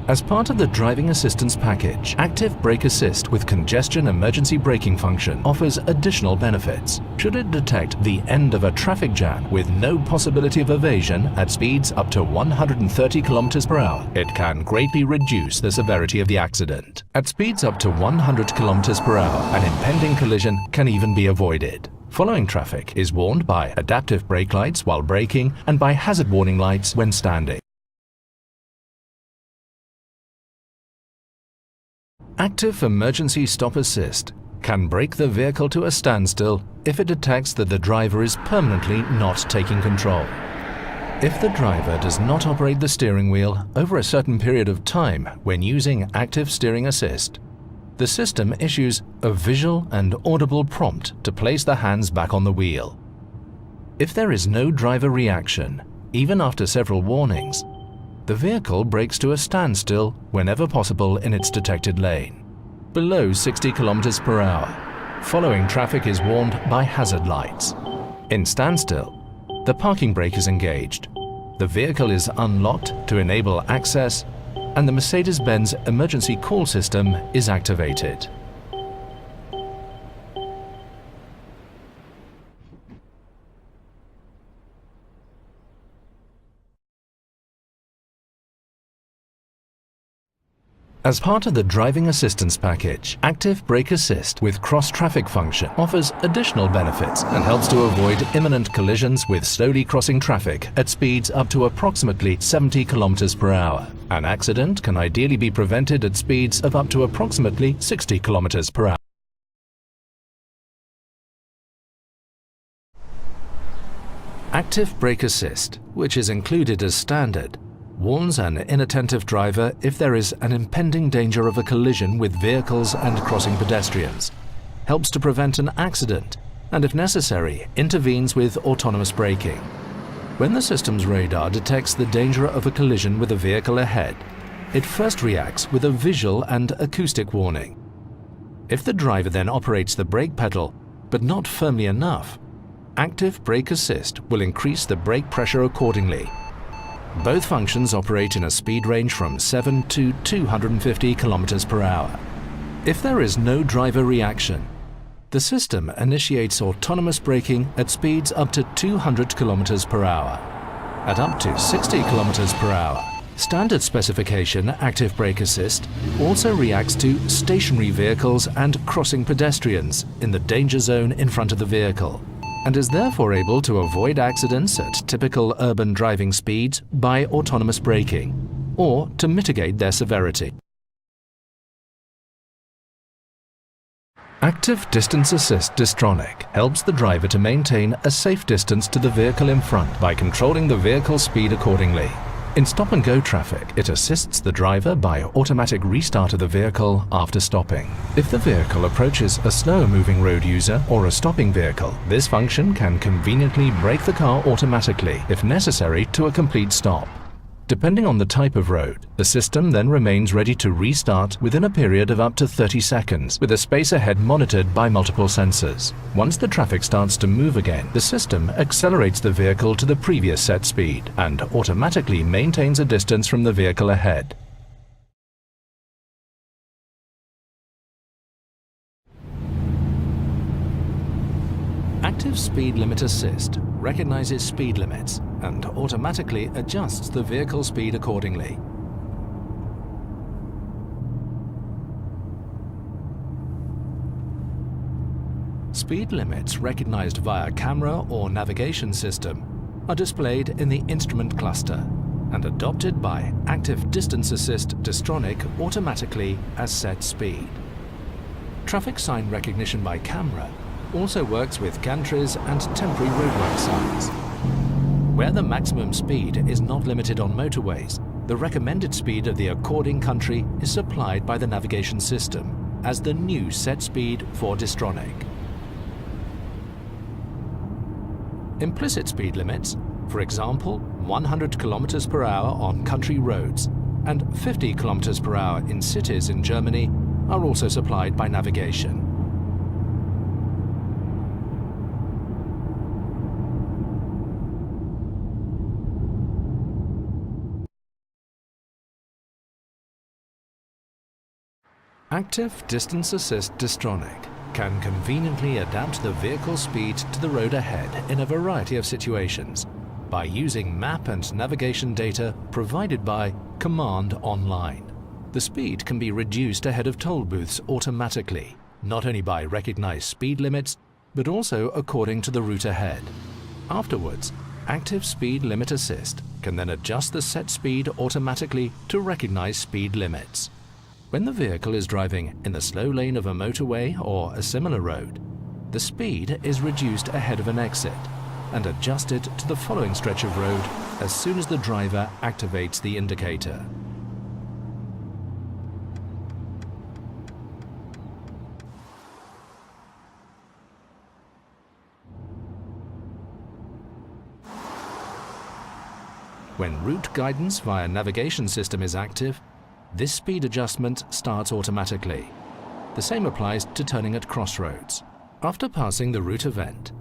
As part of the driving assistance package, Active Brake Assist with congestion emergency braking function offers additional benefits. Should it detect the end of a traffic jam with no possibility of evasion at speeds up to 130 km per hour, it can greatly reduce the severity of the accident. At speeds up to 100 km per hour, an impending collision can even be avoided. Following traffic is warned by adaptive brake lights while braking and by hazard warning lights when standing. Active Emergency Stop Assist can brake the vehicle to a standstill if it detects that the driver is permanently not taking control. If the driver does not operate the steering wheel over a certain period of time when using Active Steering Assist, the system issues a visual and audible prompt to place the hands back on the wheel. If there is no driver reaction, even after several warnings, the vehicle brakes to a standstill whenever possible in its detected lane, below 60 km per hour. Following traffic is warned by hazard lights. In standstill, the parking brake is engaged, the vehicle is unlocked to enable access, and the Mercedes-Benz emergency call system is activated. As part of the driving assistance package, Active Brake Assist with cross-traffic function offers additional benefits and helps to avoid imminent collisions with slowly crossing traffic at speeds up to approximately 70 km per hour. An accident can ideally be prevented at speeds of up to approximately 60 km per hour. Active Brake Assist, which is included as standard, warns an inattentive driver if there is an impending danger of a collision with vehicles and crossing pedestrians, helps to prevent an accident, and if necessary, intervenes with autonomous braking. When the system's radar detects the danger of a collision with a vehicle ahead, it first reacts with a visual and acoustic warning. If the driver then operates the brake pedal, but not firmly enough, Active Brake Assist will increase the brake pressure accordingly. Both functions operate in a speed range from 7 to 250 km per hour. If there is no driver reaction, the system initiates autonomous braking at speeds up to 200 km per hour. At up to 60 km per hour, standard specification Active Brake Assist also reacts to stationary vehicles and crossing pedestrians in the danger zone in front of the vehicle, and is therefore able to avoid accidents at typical urban driving speeds by autonomous braking, or to mitigate their severity. Active Distance Assist Distronic helps the driver to maintain a safe distance to the vehicle in front by controlling the vehicle's speed accordingly. In stop-and-go traffic, it assists the driver by automatic restart of the vehicle after stopping. If the vehicle approaches a slower-moving road user or a stopping vehicle, this function can conveniently brake the car automatically if necessary to a complete stop. Depending on the type of road, the system then remains ready to restart within a period of up to 30 seconds, with a space ahead monitored by multiple sensors. Once the traffic starts to move again, the system accelerates the vehicle to the previous set speed and automatically maintains a distance from the vehicle ahead. Active Speed Limit Assist recognizes speed limits and automatically adjusts the vehicle speed accordingly. Speed limits recognized via camera or navigation system are displayed in the instrument cluster and adopted by Active Distance Assist Distronic automatically as set speed. Traffic sign recognition by camera also works with gantries and temporary roadwork signs. Where the maximum speed is not limited on motorways, the recommended speed of the according country is supplied by the navigation system as the new set speed for Distronic. Implicit speed limits, for example 100 km per hour on country roads and 50 km per hour in cities in Germany, are also supplied by navigation. Active Distance Assist Distronic can conveniently adapt the vehicle speed to the road ahead in a variety of situations by using map and navigation data provided by Command Online. The speed can be reduced ahead of toll booths automatically, not only by recognized speed limits, but also according to the route ahead. Afterwards, Active Speed Limit Assist can then adjust the set speed automatically to recognize speed limits. When the vehicle is driving in the slow lane of a motorway or a similar road, the speed is reduced ahead of an exit and adjusted to the following stretch of road as soon as the driver activates the indicator. When route guidance via navigation system is active, this speed adjustment starts automatically. The same applies to turning at crossroads. After passing the route event,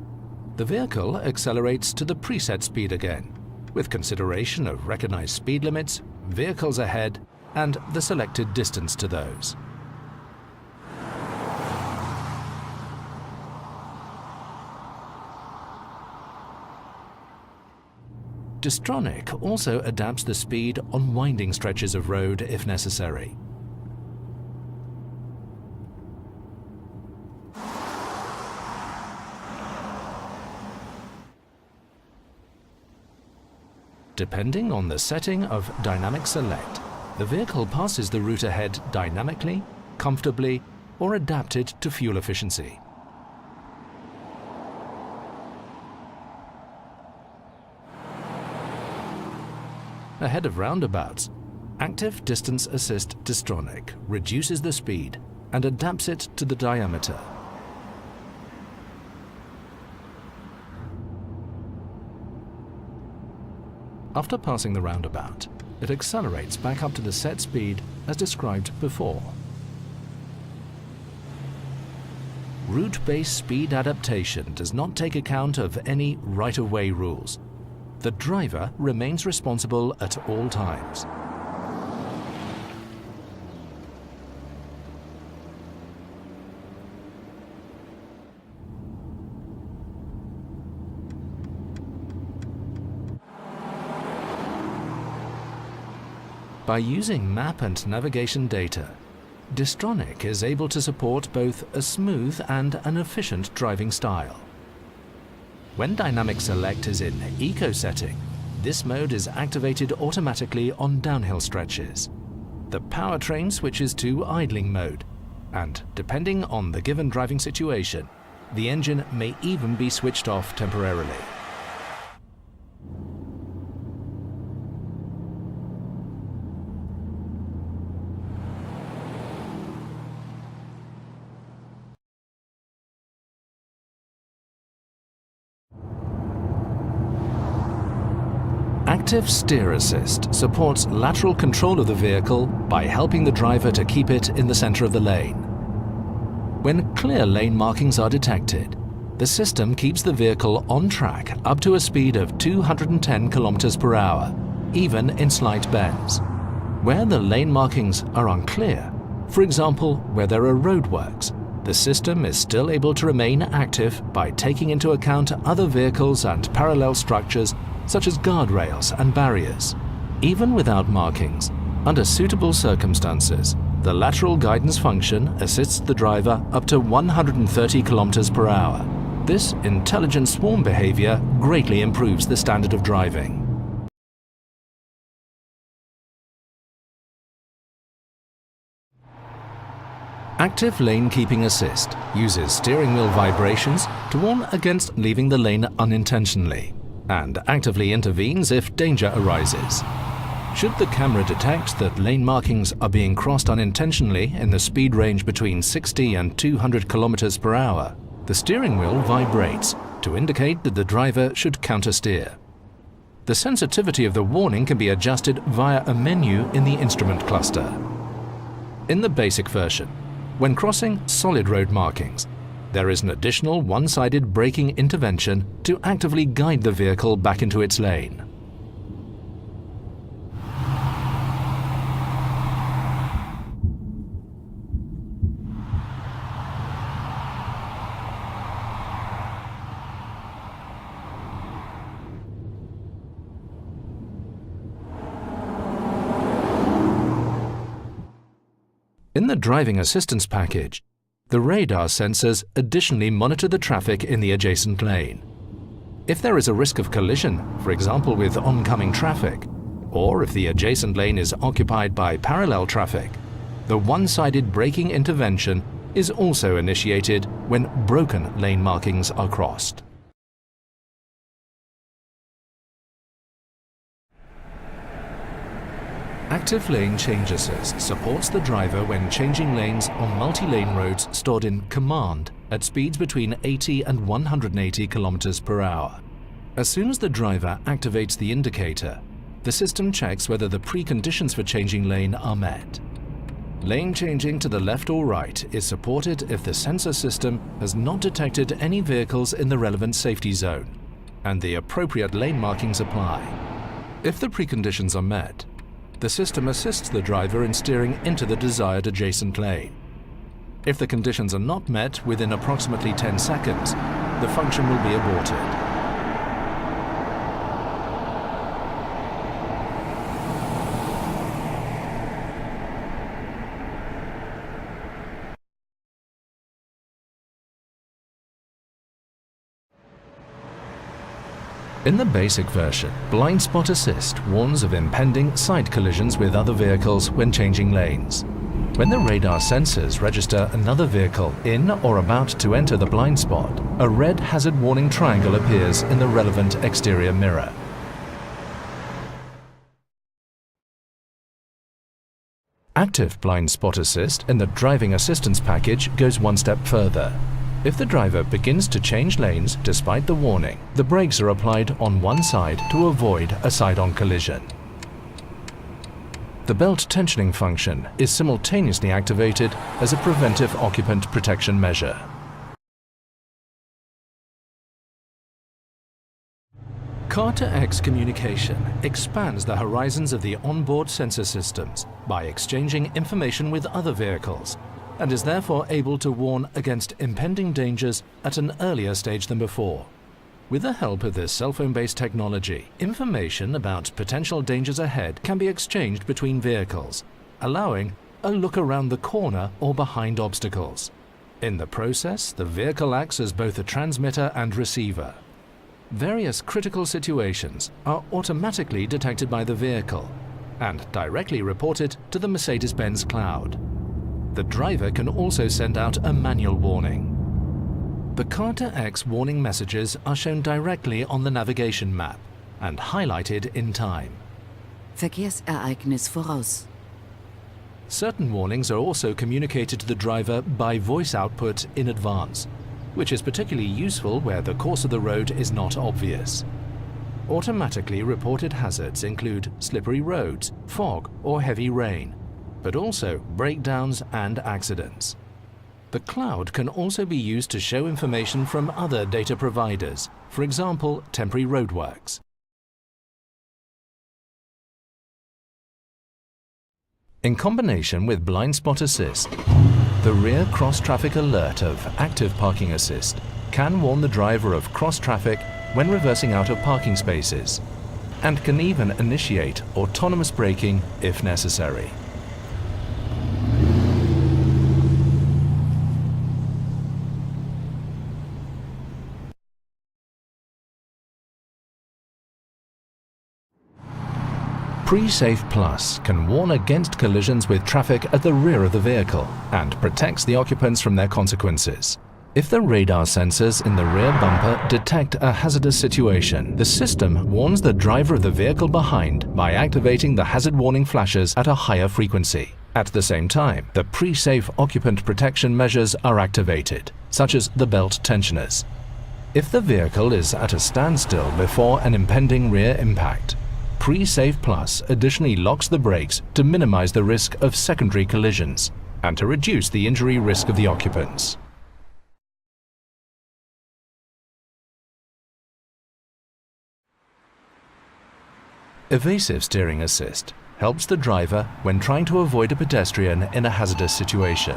the vehicle accelerates to the preset speed again, with consideration of recognized speed limits, vehicles ahead, and the selected distance to those. Distronic also adapts the speed on winding stretches of road if necessary. Depending on the setting of Dynamic Select, the vehicle passes the route ahead dynamically, comfortably, or adapted to fuel efficiency. Ahead of roundabouts, Active Distance Assist Distronic reduces the speed and adapts it to the diameter. After passing the roundabout, it accelerates back up to the set speed as described before. Route-based speed adaptation does not take account of any right-of-way rules. The driver remains responsible at all times. By using map and navigation data, Distronic is able to support both a smooth and an efficient driving style. When Dynamic Select is in Eco setting, this mode is activated automatically on downhill stretches. The powertrain switches to idling mode, and depending on the given driving situation, the engine may even be switched off temporarily. Active Steer Assist supports lateral control of the vehicle by helping the driver to keep it in the center of the lane. When clear lane markings are detected, the system keeps the vehicle on track up to a speed of 210 km per hour, even in slight bends. Where the lane markings are unclear, for example where there are roadworks, the system is still able to remain active by taking into account other vehicles and parallel structures such as guardrails and barriers. Even without markings, under suitable circumstances, the lateral guidance function assists the driver up to 130 km per hour. This intelligent swarm behavior greatly improves the standard of driving. Active Lane Keeping Assist uses steering wheel vibrations to warn against leaving the lane unintentionally, and actively intervenes if danger arises. Should the camera detect that lane markings are being crossed unintentionally in the speed range between 60 and 200 km per hour, the steering wheel vibrates to indicate that the driver should countersteer. The sensitivity of the warning can be adjusted via a menu in the instrument cluster. In the basic version, when crossing solid road markings, there is an additional one-sided braking intervention to actively guide the vehicle back into its lane. In the driving assistance package, the radar sensors additionally monitor the traffic in the adjacent lane. If there is a risk of collision, for example with oncoming traffic, or if the adjacent lane is occupied by parallel traffic, the one-sided braking intervention is also initiated when broken lane markings are crossed. Active Lane Change Assist supports the driver when changing lanes on multi-lane roads stored in Command at speeds between 80 and 180 km per hour. As soon as the driver activates the indicator, the system checks whether the preconditions for changing lane are met. Lane changing to the left or right is supported if the sensor system has not detected any vehicles in the relevant safety zone and the appropriate lane markings apply. If the preconditions are met, the system assists the driver in steering into the desired adjacent lane. If the conditions are not met within approximately 10 seconds, the function will be aborted. In the basic version, Blind Spot Assist warns of impending side collisions with other vehicles when changing lanes. When the radar sensors register another vehicle in or about to enter the blind spot, a red hazard warning triangle appears in the relevant exterior mirror. Active Blind Spot Assist in the driving assistance package goes one step further. If the driver begins to change lanes despite the warning, the brakes are applied on one side to avoid a side-on collision. The belt tensioning function is simultaneously activated as a preventive occupant protection measure. Car-to-X communication expands the horizons of the onboard sensor systems by exchanging information with other vehicles, and is therefore able to warn against impending dangers at an earlier stage than before. With the help of this cell phone-based technology, information about potential dangers ahead can be exchanged between vehicles, allowing a look around the corner or behind obstacles. In the process, the vehicle acts as both a transmitter and receiver. Various critical situations are automatically detected by the vehicle and directly reported to the Mercedes-Benz cloud. The driver can also send out a manual warning. The Car-to-X warning messages are shown directly on the navigation map and highlighted in time. Verkehrsereignis voraus. Certain warnings are also communicated to the driver by voice output in advance, which is particularly useful where the course of the road is not obvious. Automatically reported hazards include slippery roads, fog or heavy rain, but also breakdowns and accidents. The cloud can also be used to show information from other data providers, for example, temporary roadworks. In combination with Blind Spot Assist, the rear cross-traffic alert of Active Parking Assist can warn the driver of cross-traffic when reversing out of parking spaces, and can even initiate autonomous braking if necessary. PreSafe Plus can warn against collisions with traffic at the rear of the vehicle and protects the occupants from their consequences. If the radar sensors in the rear bumper detect a hazardous situation, the system warns the driver of the vehicle behind by activating the hazard warning flashes at a higher frequency. At the same time, the PreSafe occupant protection measures are activated, such as the belt tensioners. If the vehicle is at a standstill before an impending rear impact, PreSafe Plus additionally locks the brakes to minimize the risk of secondary collisions and to reduce the injury risk of the occupants. Evasive Steering Assist helps the driver when trying to avoid a pedestrian in a hazardous situation.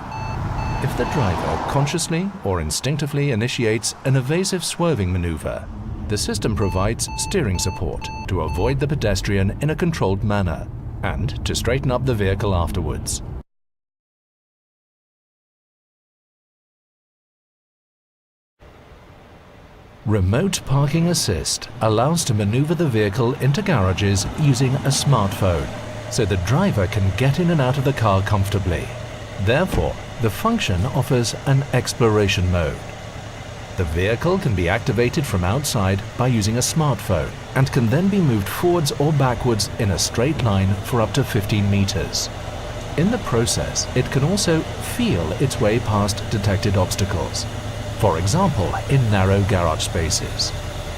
If the driver consciously or instinctively initiates an evasive swerving maneuver, the system provides steering support to avoid the pedestrian in a controlled manner and to straighten up the vehicle afterwards. Remote Parking Assist allows to maneuver the vehicle into garages using a smartphone, so the driver can get in and out of the car comfortably. Therefore, the function offers an exploration mode. The vehicle can be activated from outside by using a smartphone and can then be moved forwards or backwards in a straight line for up to 15 meters. In the process, it can also feel its way past detected obstacles, for example, in narrow garage spaces.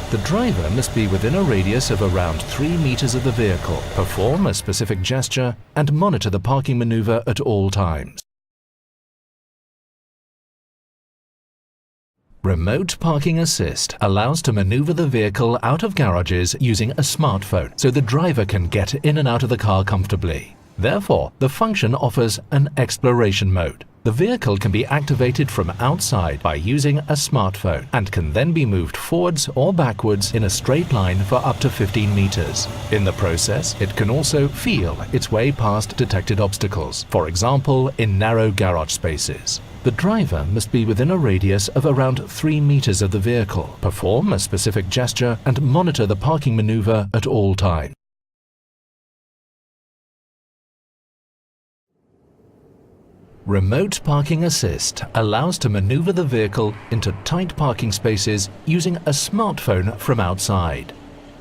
The driver must be within a radius of around 3 meters of the vehicle, perform a specific gesture, and monitor the parking maneuver at all times. Remote Parking Assist allows to maneuver the vehicle out of garages using a smartphone, so the driver can get in and out of the car comfortably. Therefore, the function offers an exploration mode. The vehicle can be activated from outside by using a smartphone and can then be moved forwards or backwards in a straight line for up to 15 meters. In the process, it can also feel its way past detected obstacles, for example, in narrow garage spaces. The driver must be within a radius of around 3 meters of the vehicle, perform a specific gesture, and monitor the parking maneuver at all times. Remote Parking Assist allows to maneuver the vehicle into tight parking spaces using a smartphone from outside.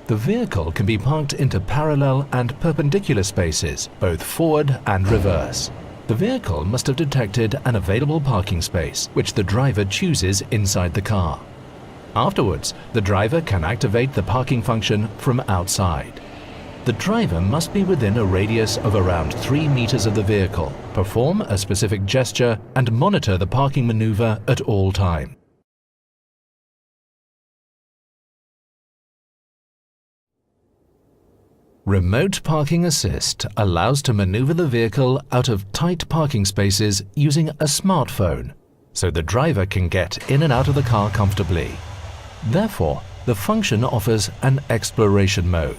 The vehicle can be parked into parallel and perpendicular spaces, both forward and reverse. The vehicle must have detected an available parking space, which the driver chooses inside the car. Afterwards, the driver can activate the parking function from outside. The driver must be within a radius of around 3 meters of the vehicle, perform a specific gesture, and monitor the parking maneuver at all times. Remote Parking Assist allows to maneuver the vehicle out of tight parking spaces using a smartphone, so the driver can get in and out of the car comfortably. Therefore, the function offers an exploration mode.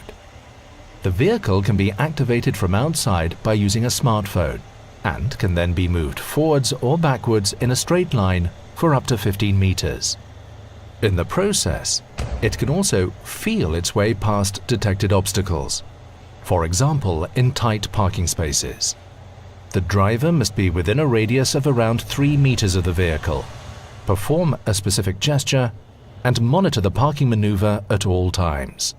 The vehicle can be activated from outside by using a smartphone and can then be moved forwards or backwards in a straight line for up to 15 meters. In the process, it can also feel its way past detected obstacles, for example, in tight parking spaces. The driver must be within a radius of around 3 meters of the vehicle, perform a specific gesture, and monitor the parking maneuver at all times.